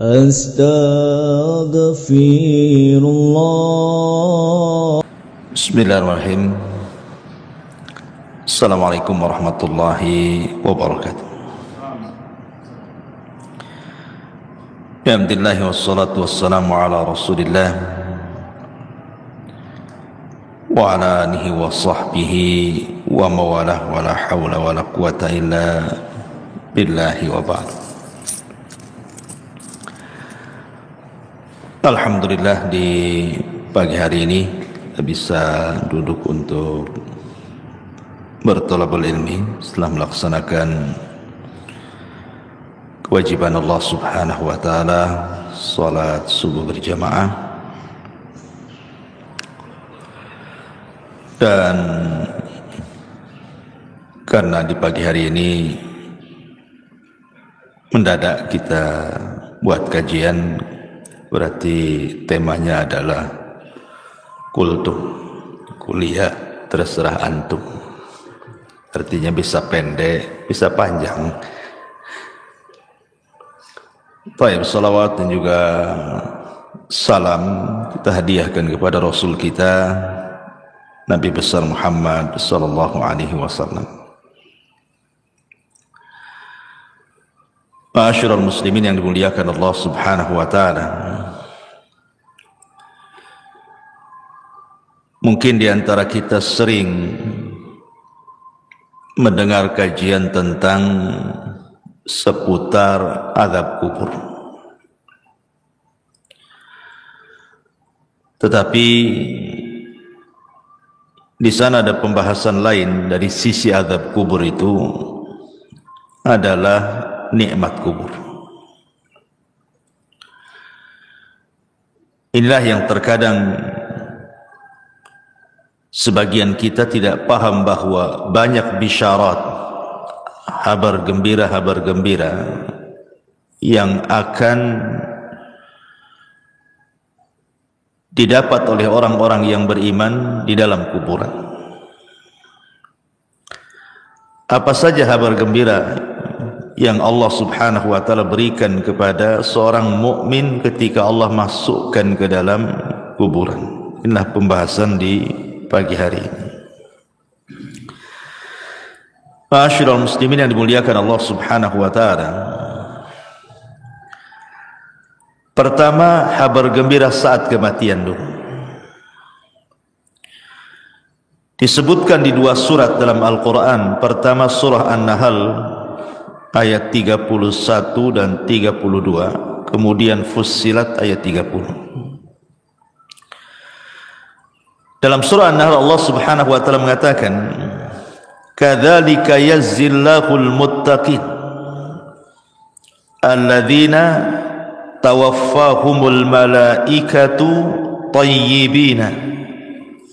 Astaghfirullah. Bismillahirrahmanirrahim. Assalamualaikum warahmatullahi wabarakatuh. Alhamdulillah wassalatu wassalamu ala Rasulillah wa ala alihi wa sahbihi wa mawalah wa la hawla wa la quwata illa billahi wa ba'd. Alhamdulillah di pagi hari ini kita bisa duduk untuk bertolabul ilmi setelah melaksanakan kewajiban Allah subhanahu wa ta'ala, salat subuh berjamaah. Dan karena di pagi hari ini mendadak kita buat kajian, berarti temanya adalah kultum, kuliah terserah antum. Artinya bisa pendek, bisa panjang. Baik, salawat dan juga salam kita hadiahkan kepada Rasul kita Nabi besar Muhammad sallallahu alaihi wasallam. Ma'asyiral muslimin yang dimuliakan Allah subhanahu wa ta'ala, mungkin di antara kita sering mendengar kajian tentang seputar azab kubur. Tetapi di sana ada pembahasan lain dari sisi azab kubur itu adalah nikmat kubur. Inilah yang terkadang sebagian kita tidak paham, bahwa banyak bisyarat, kabar gembira yang akan didapat oleh orang-orang yang beriman di dalam kuburan. Apa saja kabar gembira yang Allah subhanahu wa ta'ala berikan kepada seorang mukmin ketika Allah masukkan ke dalam kuburan? Inilah pembahasan di pagi hari ini. Ma'asyiral muslimin yang dimuliakan Allah subhanahu wa ta'ala, pertama, kabar gembira saat kematian dulu. Disebutkan di dua surat dalam Al-Quran. Pertama surah An-Nahl ayat 31 dan 32, kemudian Fussilat ayat 30. Dalam surah An-Nahl Allah subhanahu wa ta'ala mengatakan, kadzalika yazzillahul muttaqin alladzina tawaffahumul malaikatu tayyibina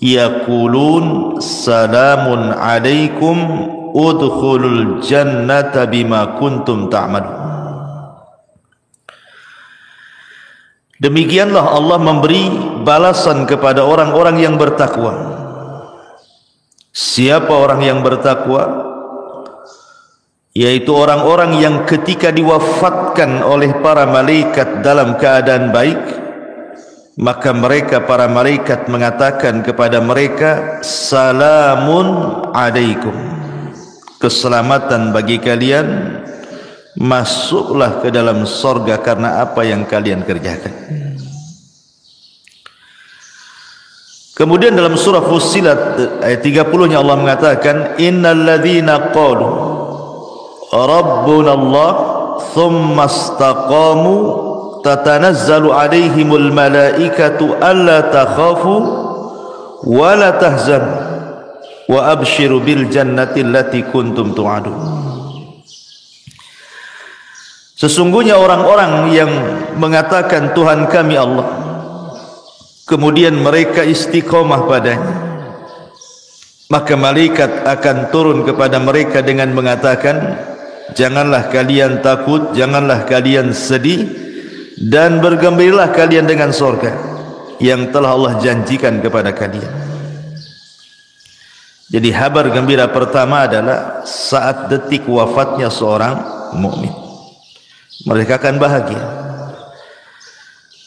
yaqulun salamun alaikum udkhulul jannata bima kuntum ta'malun. Demikianlah Allah memberi balasan kepada orang-orang yang bertakwa. Siapa orang yang bertakwa? Yaitu orang-orang yang ketika diwafatkan oleh para malaikat dalam keadaan baik, maka mereka, para malaikat, mengatakan kepada mereka, salamun alaikum, keselamatan bagi kalian, masuklah ke dalam sorga karena apa yang kalian kerjakan. Kemudian dalam surah Fussilat ayat 30-nya Allah mengatakan, innal ladzina qalu rabbuna Allah thumma istaqamu tatanazzalu alaihimul malaikatu alla takhafu wa la tahzanu wa abshiru bil jannati allati kuntum tu'adun. Sesungguhnya orang-orang yang mengatakan Tuhan kami Allah, kemudian mereka istiqomah padanya, maka malaikat akan turun kepada mereka dengan mengatakan, janganlah kalian takut, janganlah kalian sedih, dan bergembiralah kalian dengan surga yang telah Allah janjikan kepada kalian. Jadi kabar gembira pertama adalah saat detik wafatnya seorang mukmin, mereka akan bahagia.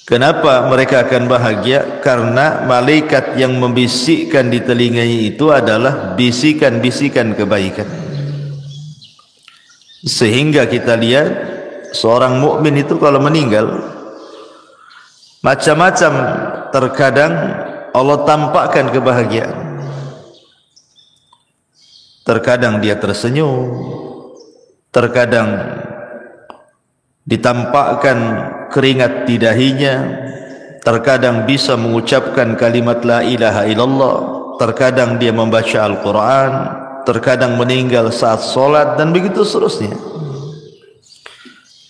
Kenapa mereka akan bahagia? Karena malaikat yang membisikkan di telinganya itu adalah bisikan-bisikan kebaikan. Sehingga kita lihat seorang mukmin itu kalau meninggal macam-macam, terkadang Allah tampakkan kebahagiaan. Terkadang dia tersenyum, terkadang ditampakkan keringat di dahinya, terkadang bisa mengucapkan kalimat la ilaha illallah, terkadang dia membaca Al-Quran, terkadang meninggal saat solat, dan begitu seterusnya.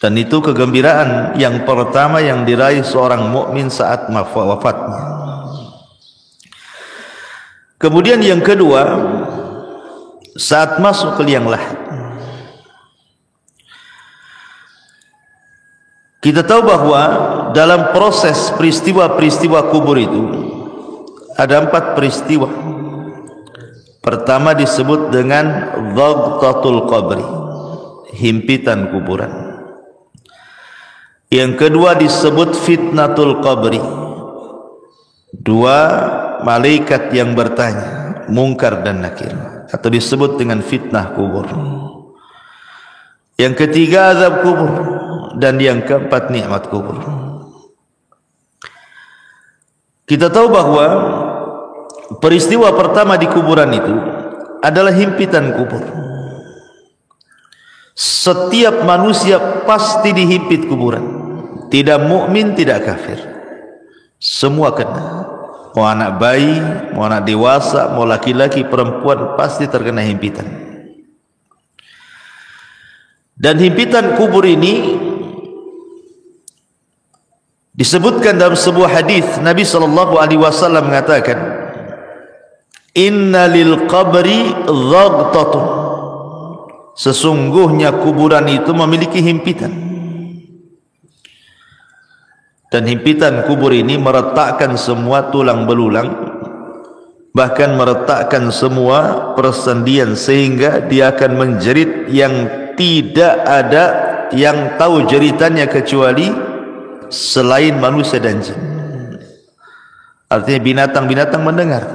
Dan itu kegembiraan yang pertama yang diraih seorang mukmin saat wafatnya. Kemudian yang kedua, saat masuk ke liang lahat. Kita tahu bahwa dalam proses peristiwa-peristiwa kubur itu ada 4 peristiwa. Pertama disebut dengan dhagtatul qabri, himpitan kuburan. Yang kedua disebut fitnatul qabri, 2 malaikat yang bertanya, Munkar dan Nakir, atau disebut dengan fitnah kubur. Yang ketiga azab kubur, dan yang keempat nikmat kubur. Kita tahu bahwa peristiwa pertama di kuburan itu adalah himpitan kubur. Setiap manusia pasti dihimpit kuburan, tidak mukmin, tidak kafir, semua kena. Mau anak bayi, mau anak dewasa, mau laki-laki, perempuan, pasti terkena himpitan. Dan himpitan kubur ini disebutkan dalam sebuah hadis Nabi SAW mengatakan, Inna lil qabri dhagtatun, sesungguhnya kuburan itu memiliki himpitan. Dan himpitan kubur ini meretakkan semua tulang belulang, bahkan meretakkan semua persendian, sehingga dia akan menjerit yang tidak ada yang tahu jeritannya kecuali selain manusia dan jin. Artinya binatang-binatang mendengar.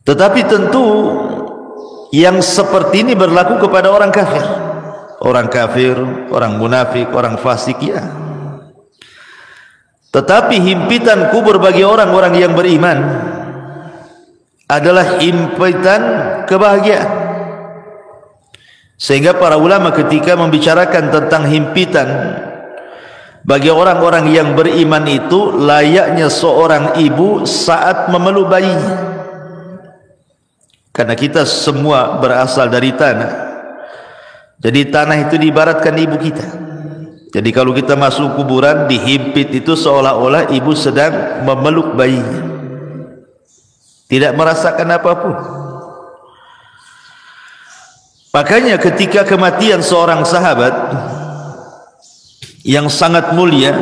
Tetapi tentu yang seperti ini berlaku kepada orang kafir. Orang kafir, orang munafik, orang fasik, ya. Tetapi himpitan kubur bagi orang-orang yang beriman adalah himpitan kebahagiaan. Sehingga para ulama ketika membicarakan tentang himpitan bagi orang-orang yang beriman itu, layaknya seorang ibu saat memeluk bayinya. Karena kita semua berasal dari tanah, jadi tanah itu diibaratkan ibu kita. Jadi kalau kita masuk kuburan, dihimpit itu seolah-olah ibu sedang memeluk bayinya, tidak merasakan apapun. Makanya ketika kematian seorang sahabat yang sangat mulia,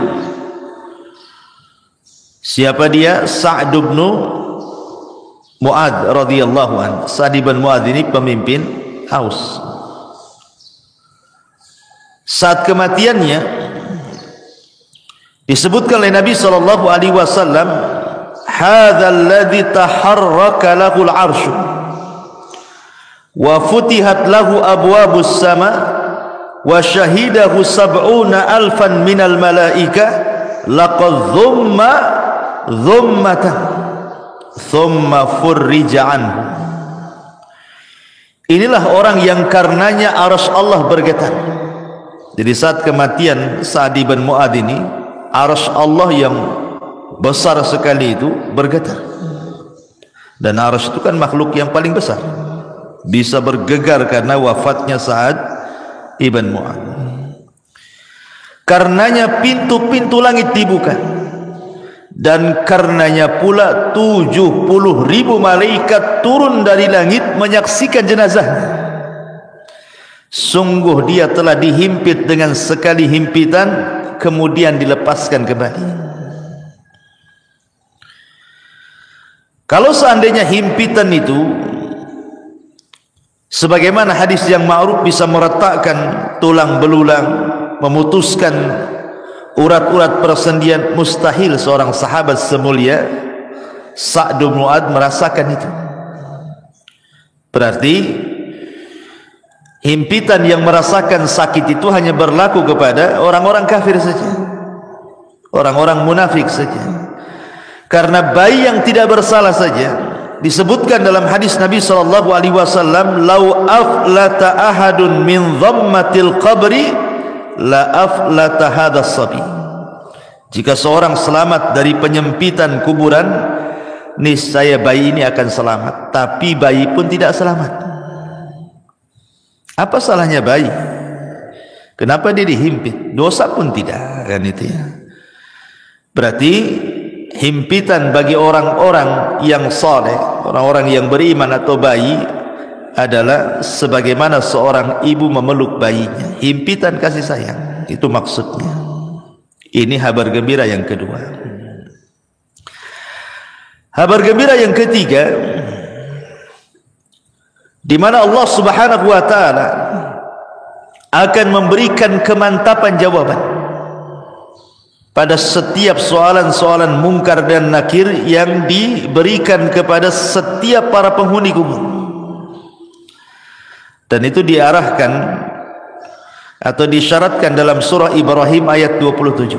siapa dia? Sa'd bin Mu'adz radhiyallahu anhu. Sa'd bin Mu'adz ini pemimpin Aus. Saat kematiannya disebutkan oleh Nabi sallallahu alaihi wasallam, hadzal ladzi taharraka lahul 'arsy wa futihat lahu abwabus sama wa syahidahu 70,000 minal malaika laqad dhummatan thumma furrija anhu. Inilah orang yang karenanya arsy Allah bergetar. Jadi saat kematian Sa'd bin Mu'adz ini, arsy Allah yang besar sekali itu bergetar. Dan arsy itu kan makhluk yang paling besar, bisa bergegar karena wafatnya Sa'd ibn Mu'adz. Karenanya pintu-pintu langit dibuka, dan karenanya pula 70.000 malaikat turun dari langit menyaksikan jenazahnya. Sungguh dia telah dihimpit dengan sekali himpitan, kemudian dilepaskan kembali. Kalau seandainya himpitan itu sebagaimana hadis yang ma'ruf bisa meretakkan tulang belulang, memutuskan urat-urat persendian, mustahil seorang sahabat semulia Sa'd bin Mu'adz merasakan itu. Berarti himpitan yang merasakan sakit itu hanya berlaku kepada orang-orang kafir saja, orang-orang munafik saja. Karena bayi yang tidak bersalah saja disebutkan dalam hadis Nabi SAW, "Lau aflata ahadun min dhammatil qabri la aflata hadas sabi." Jika seorang selamat dari penyempitan kuburan, niscaya bayi ini akan selamat. Tapi bayi pun tidak selamat. Apa salahnya bayi? Kenapa dia dihimpit? Dosa pun tidak, kan itu ya. Berarti himpitan bagi orang-orang yang saleh, orang-orang yang beriman atau bayi adalah sebagaimana seorang ibu memeluk bayinya. Himpitan kasih sayang, itu maksudnya. Ini kabar gembira yang kedua. Kabar gembira yang ketiga, di mana Allah Subhanahu wa taala akan memberikan kemantapan jawaban pada setiap soalan-soalan mungkar dan nakir yang diberikan kepada setiap para penghuni kubur. Dan itu diarahkan atau disyaratkan dalam surah Ibrahim ayat 27.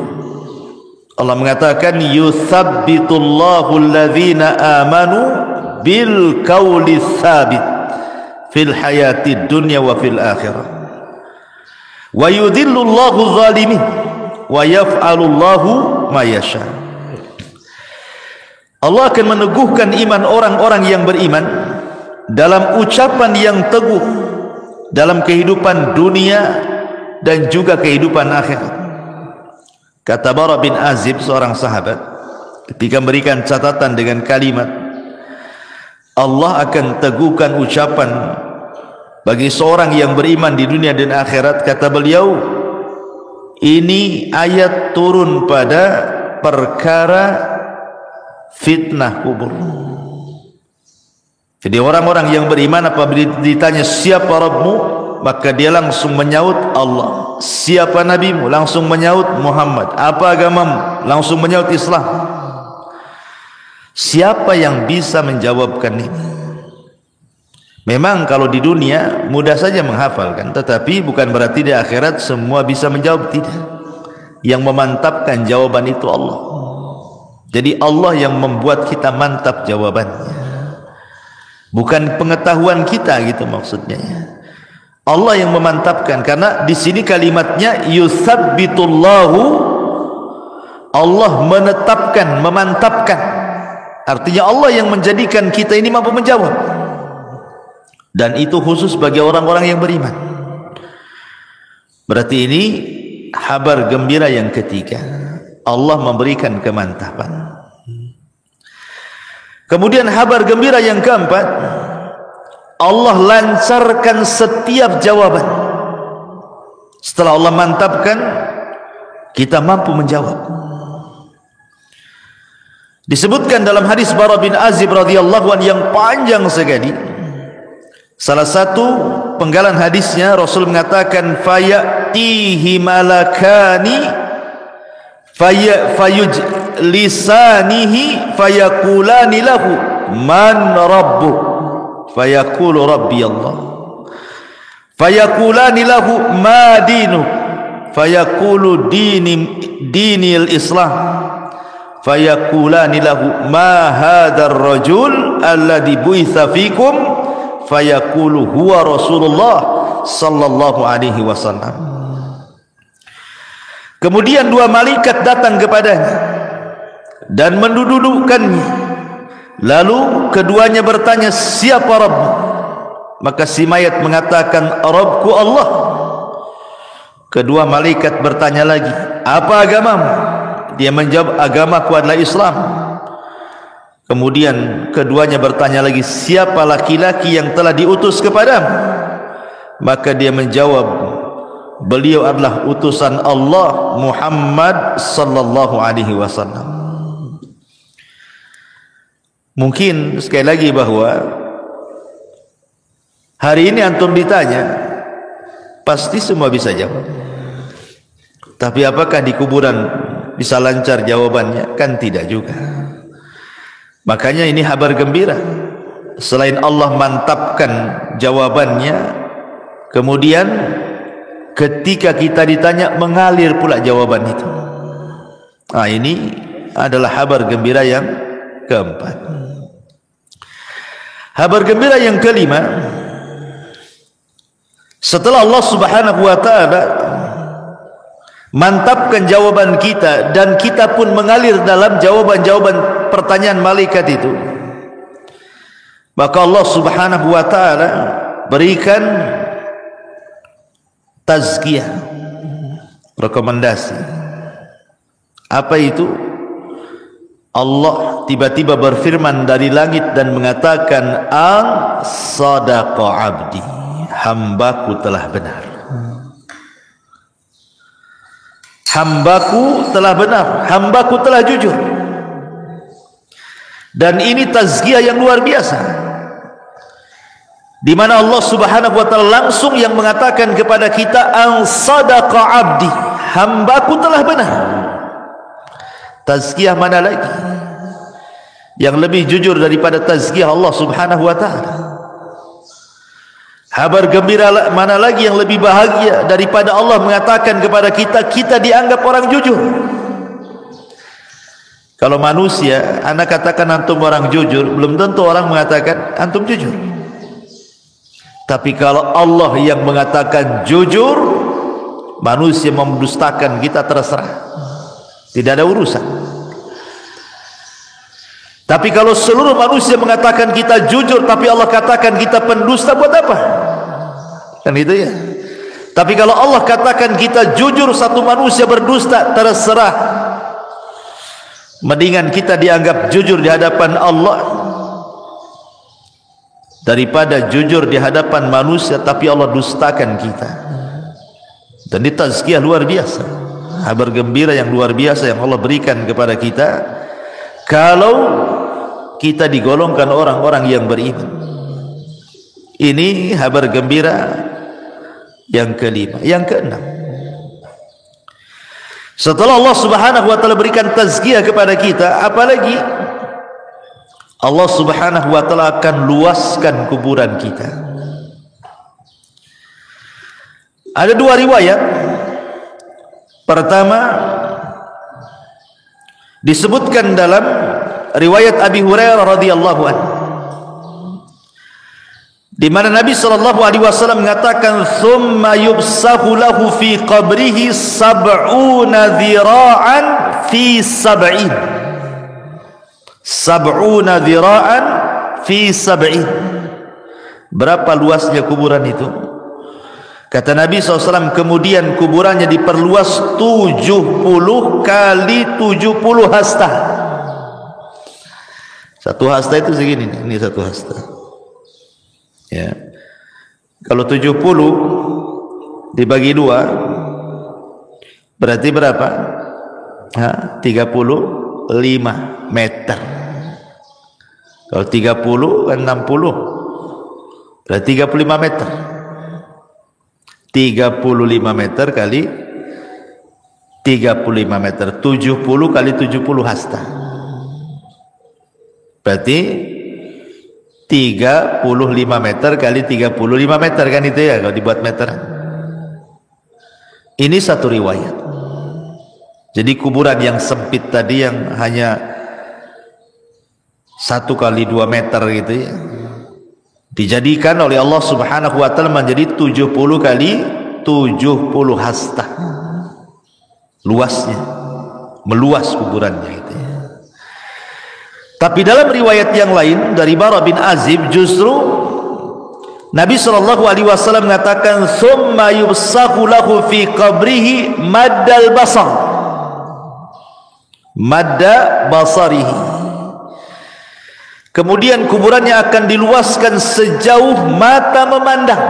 Allah mengatakan, yuthabbitullahu alladhina amanu bil qawli tsabit fil hayatid dunya wa fil akhirah wa yudhillullahu zalimin wa yaf'alullahu ma yasha. Allah akan meneguhkan iman orang-orang yang beriman dalam ucapan yang teguh dalam kehidupan dunia dan juga kehidupan akhirat. Kata Bara bin Azib, seorang sahabat, ketika memberikan catatan dengan kalimat Allah akan teguhkan ucapan bagi seorang yang beriman di dunia dan akhirat, kata beliau, ini ayat turun pada perkara fitnah kubur. Jadi orang-orang yang beriman apabila ditanya siapa Rabbmu, maka dia langsung menyaut Allah. Siapa nabimu? Langsung menyaut Muhammad. Apa agamamu? Langsung menyaut Islam. Siapa yang bisa menjawabkan ini? Memang kalau di dunia mudah saja menghafalkan, tetapi bukan berarti di akhirat semua bisa menjawab, tidak. Yang memantapkan jawaban itu Allah. Jadi Allah yang membuat kita mantap jawabannya, bukan pengetahuan kita, gitu maksudnya. Allah yang memantapkan, karena di sini kalimatnya yutsabbitullahu, Allah menetapkan, memantapkan. Artinya Allah yang menjadikan kita ini mampu menjawab. Dan itu khusus bagi orang-orang yang beriman. Berarti ini kabar gembira yang ketiga. Allah memberikan kemantapan. Kemudian kabar gembira yang keempat, Allah lancarkan setiap jawaban. Setelah Allah mantapkan, kita mampu menjawab. Disebutkan dalam hadis Bara bin Azib radhiyallahu anhu yang panjang sekali. Salah satu penggalan hadisnya, Rasul mengatakan, fayatihi malakani fayujlisanihi fayakulani lahu man rabbuk, fayaqulu rabbi Allah, fayakulani lahu ma dinuk, fayaqulu dinil Islam, fayakulani lahu ma hadzal rajul alladhi bu'itsa fikum, fayaqulu huwa Rasulullah sallallahu alaihi wasallam. Kemudian dua malaikat datang kepadanya dan mendudukkannya. Lalu keduanya bertanya, siapa Rabbmu? Maka si mayat mengatakan, Rabbku Allah. Kedua malaikat bertanya lagi, apa agamamu? Dia menjawab, agamaku adalah Islam. Kemudian keduanya bertanya lagi, siapa laki-laki yang telah diutus kepadamu? Maka dia menjawab, beliau adalah utusan Allah Muhammad sallallahu alaihi wasallam. Mungkin sekali lagi bahwa hari ini antum ditanya, pasti semua bisa jawab. Tapi apakah di kuburan bisa lancar jawabannya? Kan tidak juga. Makanya ini kabar gembira. Selain Allah mantapkan jawabannya, kemudian ketika kita ditanya mengalir pula jawaban itu. Nah, ini adalah kabar gembira yang keempat. Kabar gembira yang kelima, setelah Allah Subhanahu wa taala mantapkan jawaban kita dan kita pun mengalir dalam jawaban-jawaban pertanyaan malaikat itu, maka Allah Subhanahu wa taala berikan tazkiyah, rekomendasi. Apa itu? Allah tiba-tiba berfirman dari langit dan mengatakan, "As-sadaqa 'abdi." Hambaku telah benar. Hambaku telah benar, hambaku telah jujur. Dan ini tazkiyah yang luar biasa, di mana Allah Subhanahu wa taala langsung yang mengatakan kepada kita, "As-sadaqa 'abdi." Hambaku telah benar. Tazkiyah mana lagi yang lebih jujur daripada tazkiyah Allah Subhanahu wa taala? Kabar gembira mana lagi yang lebih bahagia daripada Allah mengatakan kepada kita, kita dianggap orang jujur. Kalau manusia, anak katakan antum orang jujur, belum tentu orang mengatakan antum jujur. Tapi kalau Allah yang mengatakan jujur, manusia mendustakan kita terserah, tidak ada urusan. Tapi kalau seluruh manusia mengatakan kita jujur, tapi Allah katakan kita pendusta, buat apa? Kan itu ya. Tapi kalau Allah katakan kita jujur, satu manusia berdusta, terserah. Mendingan kita dianggap jujur di hadapan Allah daripada jujur di hadapan manusia tapi Allah dustakan kita. Dan ini tazkiyah luar biasa, kabar gembira yang luar biasa yang Allah berikan kepada kita kalau kita digolongkan orang-orang yang beriman. Ini kabar gembira yang kelima. Yang keenam, setelah Allah Subhanahu wa taala berikan tazkiyah kepada kita, apalagi Allah Subhanahu wa taala akan luaskan kuburan kita. Ada dua riwayat. Pertama, disebutkan dalam riwayat Abi Hurairah radhiyallahu anhu, di mana Nabi sallallahu alaihi wasallam mengatakan, "Tsumma yubsahu lahu fi qabrihi sab'una dhira'an fi sab'in." Sab'una dhira'an fi sab'in. Berapa luasnya kuburan itu? Kata Nabi SAW, kemudian kuburannya diperluas 70 kali 70 hasta. Satu hasta itu segini nih, ini satu hasta. Ya. Kalau 70 dibagi 2 berarti berapa? 35 meter. Kalau 30 kan 60, berarti 35 meter. 35 meter kali 35 meter, 70 kali 70 hasta, berarti 35 meter kali 35 meter, kan itu ya kalau dibuat meteran. Ini satu riwayat. Jadi kuburan yang sempit tadi yang hanya 1 kali 2 meter gitu ya, dijadikan oleh Allah Subhanahu wa taala menjadi 70 kali 70 hasta. Luasnya, meluas kuburannya itu ya. Tapi dalam riwayat yang lain dari Bara bin Azib, justru Nabi sallallahu alaihi wasallam mengatakan, "Tsumma yubsahu lahu fi qabrihi maddal basar." Madda basarihi. Kemudian kuburannya akan diluaskan sejauh mata memandang.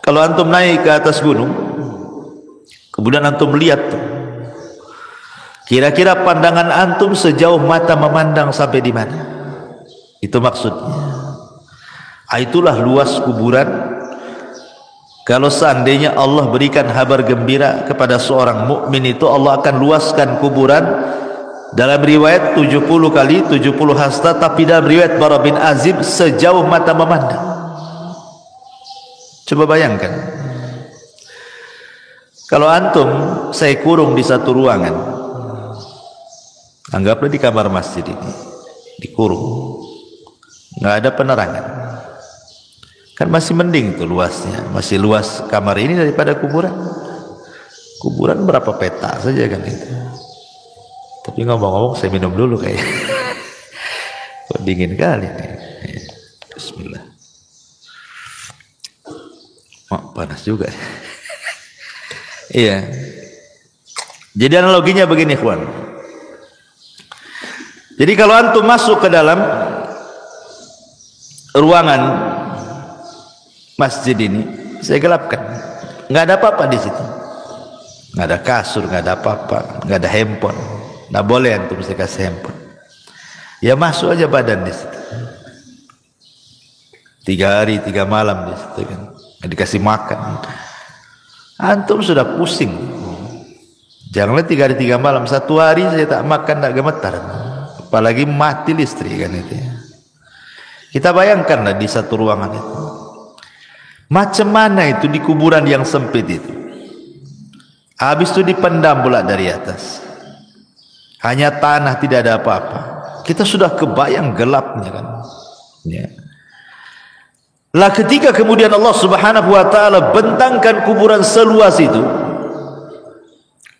Kalau antum naik ke atas gunung, kemudian antum melihat tuh, kira-kira pandangan antum sejauh mata memandang sampai di mana? Itu maksudnya. Itulah luas kuburan Kalau seandainya Allah berikan kabar gembira kepada seorang mukmin itu, Allah akan luaskan kuburan. Dalam riwayat 70 kali 70 hasta, tapi dalam riwayat Bara bin Azib sejauh mata memandang. Coba bayangkan, kalau antum saya kurung di satu ruangan, anggaplah di kamar masjid ini, dikurung, nggak ada penerangan, kan masih mending tuh luasnya, masih luas kamar ini daripada kuburan. Kuburan berapa peta saja kan itu. Tapi ngomong-ngomong saya minum dulu kayak kok dingin kali nih. Bismillah. Oh, panas juga. Iya. Jadi analoginya begini, kawan. Jadi kalau antum masuk ke dalam ruangan masjid ini, saya gelapkan, nggak ada apa-apa di situ, nggak ada kasur, nggak ada apa-apa, nggak ada handphone, nggak boleh antum saya kasih handphone. Ya masuk aja badan di situ. 3 hari 3 malam di situ kan, nggak dikasih makan, antum sudah pusing. Janganlah 3 hari 3 malam, 1 hari saya tak makan tak gemetar, apalagi mati listrik kan itu. Kita bayangkanlah di satu ruangan itu, macam mana itu di kuburan yang sempit itu. Habis itu dipendam pula dari atas, hanya tanah, tidak ada apa-apa. Kita sudah kebayang gelapnya kan ya. Lah ketika kemudian Allah Subhanahu wa taala bentangkan kuburan seluas itu,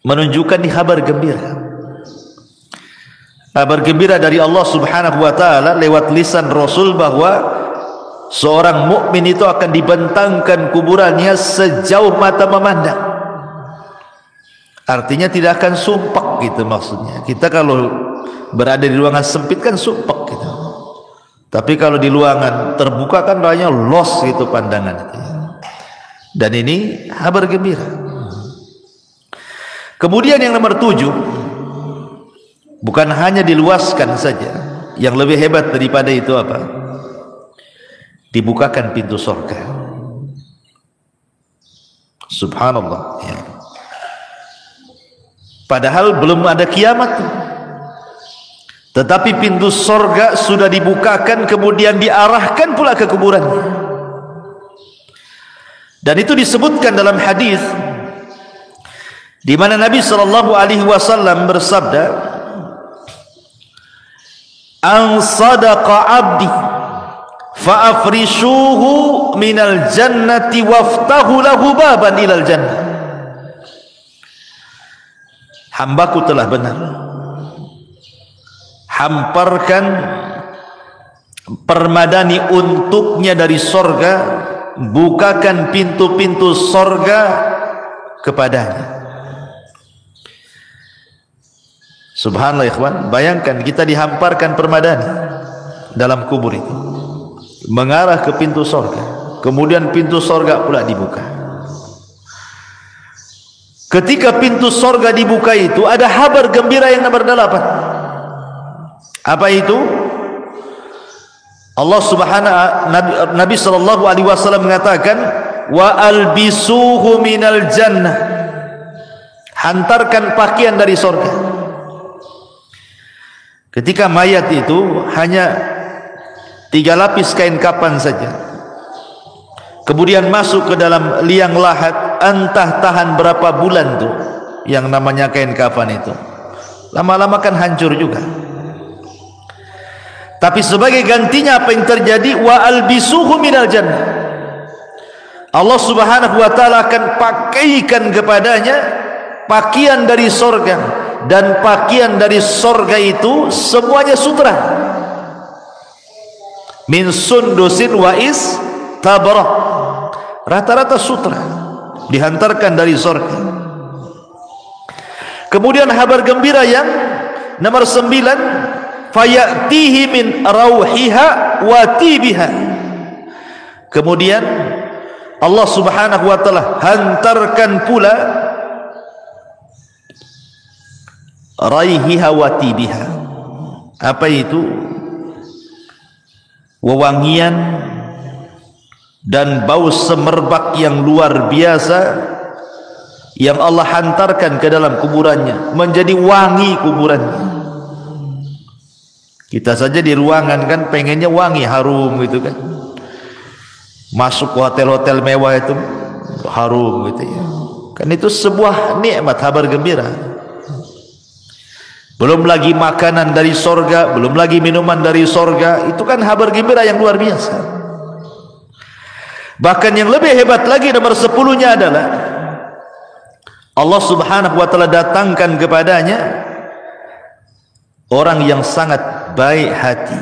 menunjukkan di kabar gembira. Kabar gembira dari Allah Subhanahu wa taala lewat lisan Rasul bahwa seorang mukmin itu akan dibentangkan kuburannya sejauh mata memandang. Artinya tidak akan sumpek gitu maksudnya. Kita kalau berada di ruangan sempit kan sumpek gitu. Tapi kalau di ruangan terbuka kan banyak los gitu pandangan itu. Dan ini kabar gembira. Kemudian yang nomor 7, bukan hanya diluaskan saja, yang lebih hebat daripada itu apa? Dibukakan pintu surga. Subhanallah ya. Padahal belum ada kiamat, tetapi pintu surga sudah dibukakan, kemudian diarahkan pula ke kuburan. Dan itu disebutkan dalam hadis di mana Nabi sallallahu alaihi wasallam bersabda, "An sadaqa 'abdi fa afrishuhu minal jannati waftahu lahu baban ilal jannah." Hambaku telah benar, hamparkan permadani untuknya dari sorga, bukakan pintu-pintu sorga kepadanya. Subhanallah ikhwan, bayangkan kita dihamparkan permadani dalam kubur itu, mengarah ke pintu sorga, kemudian pintu sorga pula dibuka. Ketika pintu sorga dibuka itu, ada kabar gembira yang nomor 8. Apa itu? Allah Subhanahu Nabi sallallahu alaihi wasallam mengatakan, wa albisuhu minal jannah, hantarkan pakaian dari sorga. Ketika mayat itu hanya 3 lapis kain kafan saja, kemudian masuk ke dalam liang lahat, entah tahan berapa bulan tuh yang namanya kain kafan itu, lama-lama kan hancur juga. Tapi sebagai gantinya apa yang terjadi? Wa albisuhu minal jannah, Allah Subhanahu wa taala akan pakaikan kepadanya pakaian dari sorga, dan pakaian dari sorga itu semuanya sutra, min sundusin wa istabrak, rata-rata sutra dihantarkan dari sorga. Kemudian kabar gembira yang nomor 9, fayatihi min rauhiha wa tibiha, kemudian Allah Subhanahu wa taala hantarkan pula raihiha wa tibiha. Apa itu? Wewangian dan bau semerbak yang luar biasa yang Allah hantarkan ke dalam kuburannya, menjadi wangi kuburannya. Kita saja di ruangan kan pengennya wangi, harum gitu kan. Masuk ke hotel-hotel mewah itu harum gitu ya. Kan itu sebuah nikmat, kabar gembira. Belum lagi makanan dari sorga, belum lagi minuman dari sorga. Itu kan kabar gembira yang luar biasa. Bahkan yang lebih hebat lagi, nomor 10-nya adalah Allah subhanahu wa ta'ala datangkan kepadanya orang yang sangat baik hati.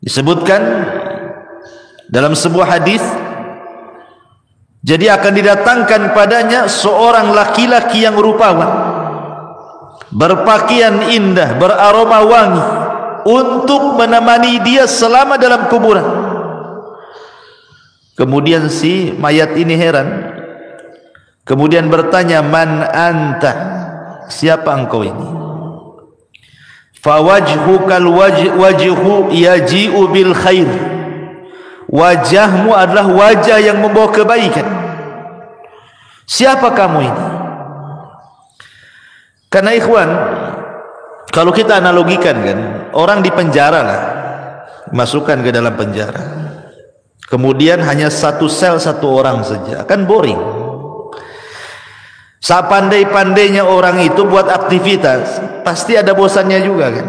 Disebutkan dalam sebuah hadis, jadi akan didatangkan padanya seorang laki-laki yang rupawan, berpakaian indah, beraroma wangi, untuk menemani dia selama dalam kuburan. Kemudian si mayat ini heran, kemudian bertanya, man anta, siapa engkau ini? Fawajhukal wajhu yaji'u bil khair, wajahmu adalah wajah yang membawa kebaikan. Siapa kamu ini? Karena ikhwan, kalau kita analogikan kan, orang di penjara lah, masukkan ke dalam penjara, kemudian hanya satu sel, satu orang saja, kan boring. Sepandai-pandainya orang itu buat aktivitas, pasti ada bosannya juga kan.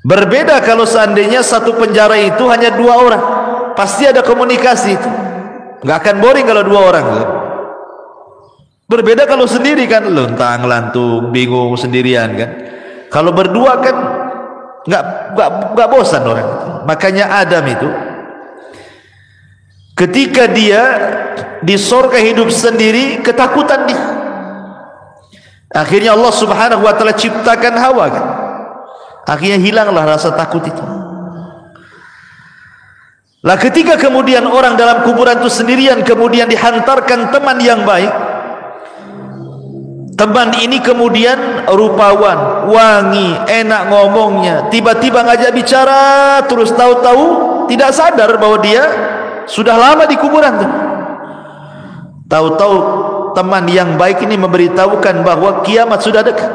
Berbeda kalau seandainya satu penjara itu hanya 2 orang, pasti ada komunikasi itu, nggak akan boring kalau 2 orang kan? Berbeda kalau sendiri kan, lontang lantung bingung sendirian kan. Kalau berdua kan nggak bosan orang itu. Makanya Adam itu ketika dia di surga hidup sendiri, ketakutan dia. Akhirnya Allah subhanahu wa ta'ala ciptakan Hawa kan. Akhirnya hilanglah rasa takut itu. Lah ketika kemudian orang dalam kuburan itu sendirian, kemudian dihantarkan teman yang baik. Teman ini kemudian rupawan, wangi, enak ngomongnya, tiba-tiba ngajak bicara, terus tahu-tahu tidak sadar bahwa dia sudah lama di kuburan tuh. Tahu-tahu teman yang baik ini memberitahukan bahwa kiamat sudah dekat.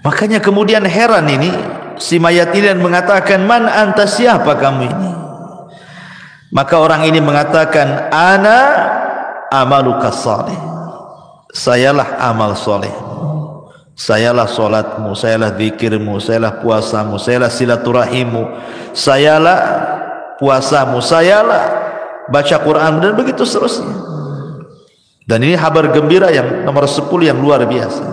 Makanya kemudian heran ini si mayat ini dan mengatakan, man anta, siapa kamu ini? Maka orang ini mengatakan, ana amaluka salih, sayalah amal soleh, sayalah solatmu, sayalah zikirmu, sayalah puasamu, sayalah silaturahimmu, sayalah puasamu, sayalah baca Quran, dan begitu seterusnya. Dan ini kabar gembira yang nomor 10 yang luar biasa.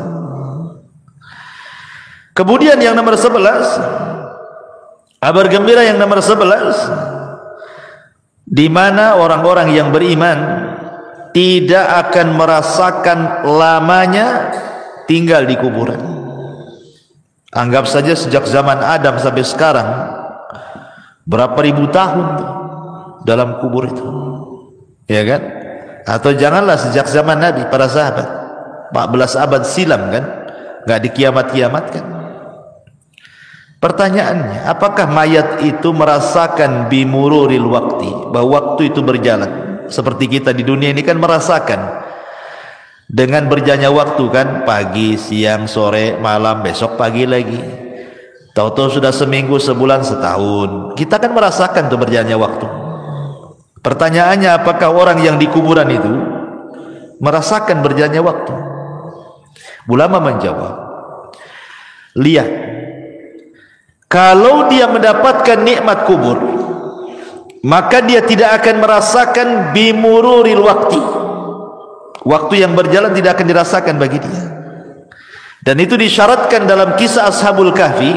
Kemudian yang nomor 11, kabar gembira yang nomor 11, di mana orang-orang yang beriman tidak akan merasakan lamanya tinggal di kuburan. Anggap saja sejak zaman Adam sampai sekarang, berapa ribu tahun dalam kubur itu, ya kan? Atau janganlah sejak zaman Nabi, para sahabat 14 abad silam kan, nggak dikiamat-kiamatkan. Pertanyaannya, apakah mayat itu merasakan bimururil wakti, bahwa waktu itu berjalan seperti kita di dunia ini kan merasakan dengan berjalannya waktu kan, pagi, siang, sore, malam, besok pagi lagi, tahu-tahu sudah seminggu, sebulan, setahun. Kita kan merasakan tuh berjalannya waktu. Pertanyaannya, apakah orang yang di kuburan itu merasakan berjalannya waktu? Ulama menjawab, lihat, kalau dia mendapatkan nikmat kubur, maka dia tidak akan merasakan bimururil wakti, waktu yang berjalan tidak akan dirasakan bagi dia. Dan itu disyaratkan dalam kisah Ashabul Kahfi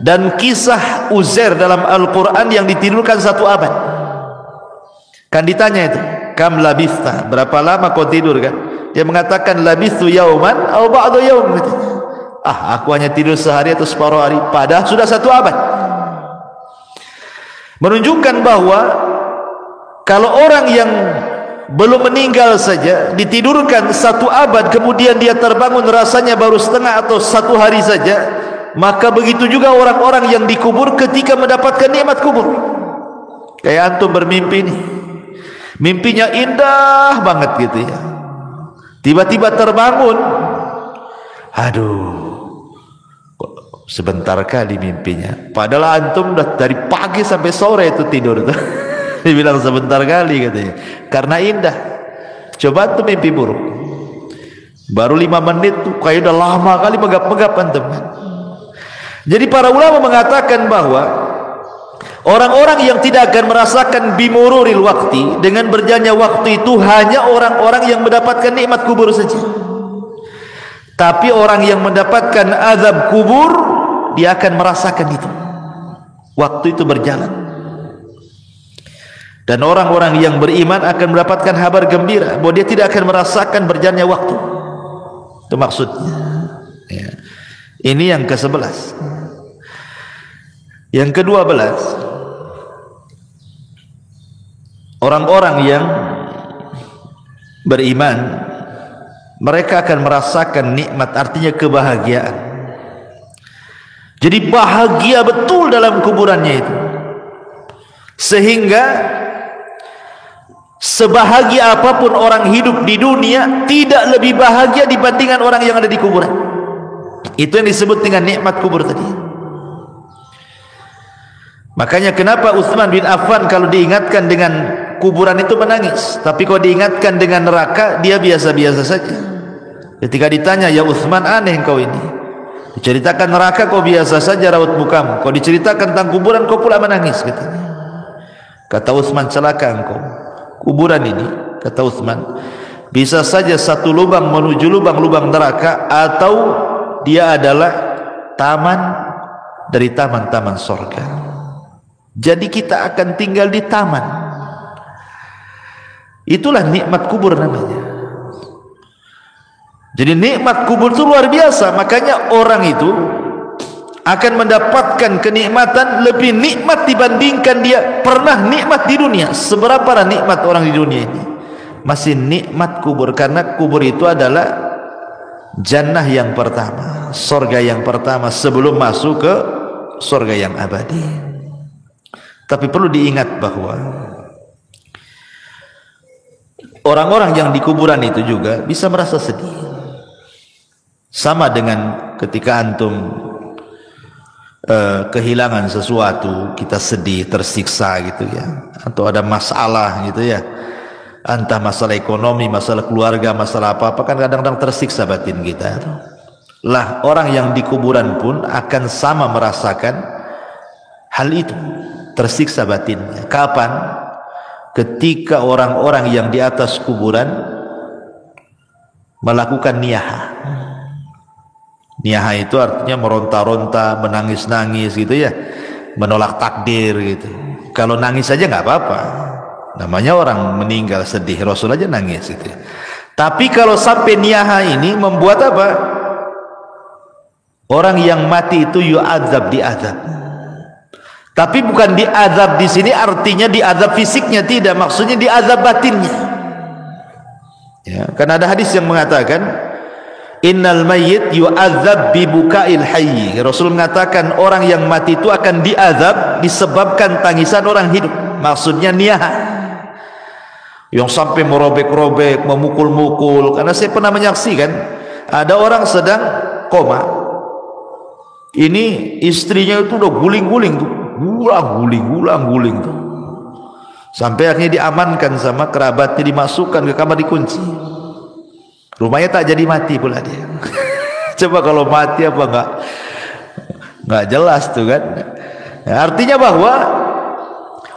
dan kisah Uzair dalam Al-Quran yang ditidurkan 1 abad. Kan ditanya itu, kam labista, berapa lama kau tidur kan? Dia mengatakan labistu yauman atau ba'du yaum. Aku hanya tidur sehari atau separuh hari, padahal sudah 1 abad. Menunjukkan bahwa kalau orang yang belum meninggal saja ditidurkan 1 abad, kemudian dia terbangun rasanya baru setengah atau 1 hari saja, maka begitu juga orang-orang yang dikubur ketika mendapatkan nikmat kubur. Kayak antum bermimpi nih, mimpinya indah banget gitu ya, tiba-tiba terbangun, aduh sebentar kali mimpinya, padahal antum udah dari pagi sampai sore itu tidur tuh. Dibilang sebentar kali katanya, karena indah. Coba antum mimpi buruk, baru 5 menit tuh kayak udah lama kali megap-megap antum. Jadi para ulama mengatakan bahwa orang-orang yang tidak akan merasakan bimururil waktu, dengan berjalannya waktu itu, hanya orang-orang yang mendapatkan nikmat kubur saja. Tapi orang yang mendapatkan azab kubur, dia akan merasakan itu, waktu itu berjalan. Dan orang-orang yang beriman akan mendapatkan kabar gembira bahwa dia tidak akan merasakan berjalannya waktu. Itu maksudnya ya. Ini yang ke-11. Yang ke-12, orang-orang yang beriman, mereka akan merasakan nikmat, artinya kebahagiaan. Jadi bahagia betul dalam kuburannya itu, sehingga sebahagia apapun orang hidup di dunia, tidak lebih bahagia dibandingkan orang yang ada di kuburan. Itu yang disebut dengan nikmat kubur tadi. Makanya kenapa Utsman bin Affan kalau diingatkan dengan kuburan itu menangis, tapi kalau diingatkan dengan neraka dia biasa-biasa saja. Ketika ditanya, ya Utsman, aneh engkau ini, diceritakan neraka kau biasa saja raut mukamu, kau diceritakan tentang kuburan kau pula menangis, katanya. Kata Utsman, celaka engkau. Kuburan ini, kata Utsman, bisa saja satu lubang menuju lubang-lubang neraka, atau dia adalah taman dari taman-taman surga. Jadi kita akan tinggal di taman. Itulah nikmat kubur namanya. Jadi nikmat kubur itu luar biasa. Makanya orang itu akan mendapatkan kenikmatan lebih nikmat dibandingkan dia pernah nikmat di dunia. Seberapa nikmat orang di dunia ini, masih nikmat kubur, karena kubur itu adalah jannah yang pertama, surga yang pertama sebelum masuk ke surga yang abadi. Tapi perlu diingat bahwa orang-orang yang di kuburan itu juga bisa merasa sedih, sama dengan ketika antum kehilangan sesuatu, kita sedih, tersiksa gitu ya, atau ada masalah gitu ya, entah masalah ekonomi, masalah keluarga, masalah apa-apa, kan kadang-kadang tersiksa batin kita. Lah orang yang di kuburan pun akan sama merasakan hal itu, tersiksa batinnya. Kapan? Ketika orang-orang yang di atas kuburan melakukan niyaha. Niyaha itu artinya meronta-ronta, menangis-nangis gitu ya, menolak takdir gitu. Kalau nangis saja nggak apa-apa, namanya orang meninggal sedih, Rasul aja nangis gitu. Tapi kalau sampai niyaha ini membuat apa? Orang yang mati itu yu'adzab, diazab. Tapi bukan diazab di sini artinya diazab fisiknya, tidak, maksudnya diazab batinnya. Ya, karena ada hadis yang mengatakan innal mayyit yu'adzab bi bukail hayy. Rasul mengatakan orang yang mati itu akan diazab disebabkan tangisan orang hidup. Maksudnya niyaha, yang sampai merobek-robek, memukul-mukul. Karena saya pernah menyaksikan ada orang sedang koma, ini istrinya itu udah guling-guling tuh, guling tuh, sampai akhirnya diamankan sama kerabatnya, dimasukkan ke kamar, dikunci. Rumahnya tak jadi mati pula dia. Coba kalau mati apa nggak jelas tuh kan. Ya, artinya bahwa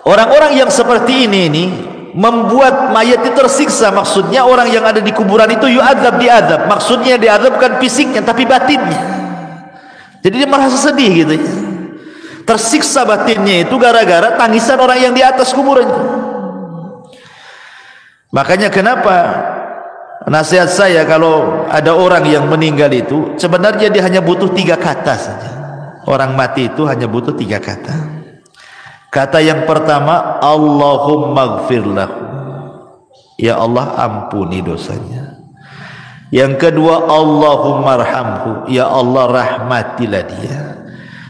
orang-orang yang seperti ini membuat mayat itu tersiksa. Maksudnya orang yang ada di kuburan itu yu'adzab, diazab. Maksudnya diazab bukan fisiknya tapi batinnya. Jadi dia merasa sedih gitu ya, tersiksa batinnya itu gara-gara tangisan orang yang di atas kuburan itu. Makanya kenapa nasihat saya, kalau ada orang yang meninggal itu sebenarnya dia hanya butuh 3 kata saja. Orang mati itu hanya butuh 3 kata. Kata yang pertama, Allahumma gfir lahu, ya Allah ampuni dosanya. Yang kedua, Allahumma arhamhu, ya Allah rahmatilah dia.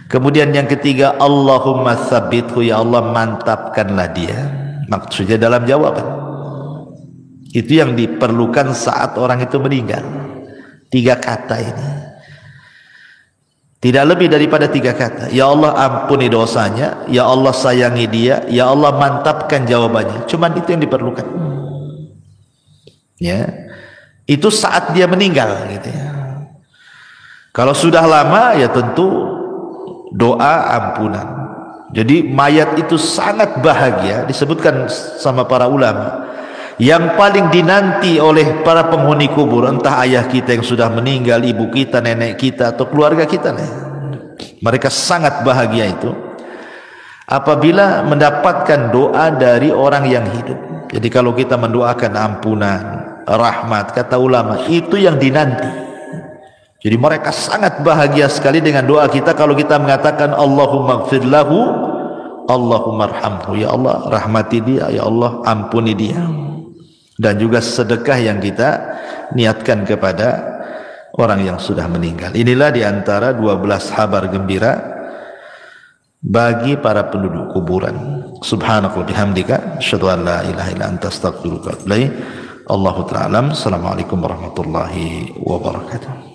Kemudian yang ketiga, Allahumma tsabbithu, ya Allah mantapkanlah dia. Maksudnya dalam jawaban. Itu yang diperlukan saat orang itu meninggal. 3 kata ini. Tidak lebih daripada 3 kata. Ya Allah ampuni dosanya, ya Allah sayangi dia, ya Allah mantapkan jawabannya. Cuman itu yang diperlukan. Ya. Itu saat dia meninggal gitu ya. Kalau sudah lama ya tentu doa ampunan. Jadi mayat itu sangat bahagia, disebutkan sama para ulama. Yang paling dinanti oleh para penghuni kubur, entah ayah kita yang sudah meninggal, ibu kita, nenek kita, atau keluarga kita, mereka sangat bahagia itu apabila mendapatkan doa dari orang yang hidup. Jadi kalau kita mendoakan ampunan, rahmat, kata ulama, itu yang dinanti. Jadi mereka sangat bahagia sekali dengan doa kita kalau kita mengatakan Allahumma gfir lahu, Allahumma arhamhu, ya Allah rahmati dia, ya Allah ampuni dia. Dan juga sedekah yang kita niatkan kepada orang yang sudah meninggal. Inilah diantara 12 kabar gembira bagi para penduduk kuburan. Subhanallah bihamdika, asyhadu an la ilaha illa anta, astaghfiruka wa atubu ilaik. Allahu ta'ala alam. Assalamualaikum warahmatullahi wabarakatuh.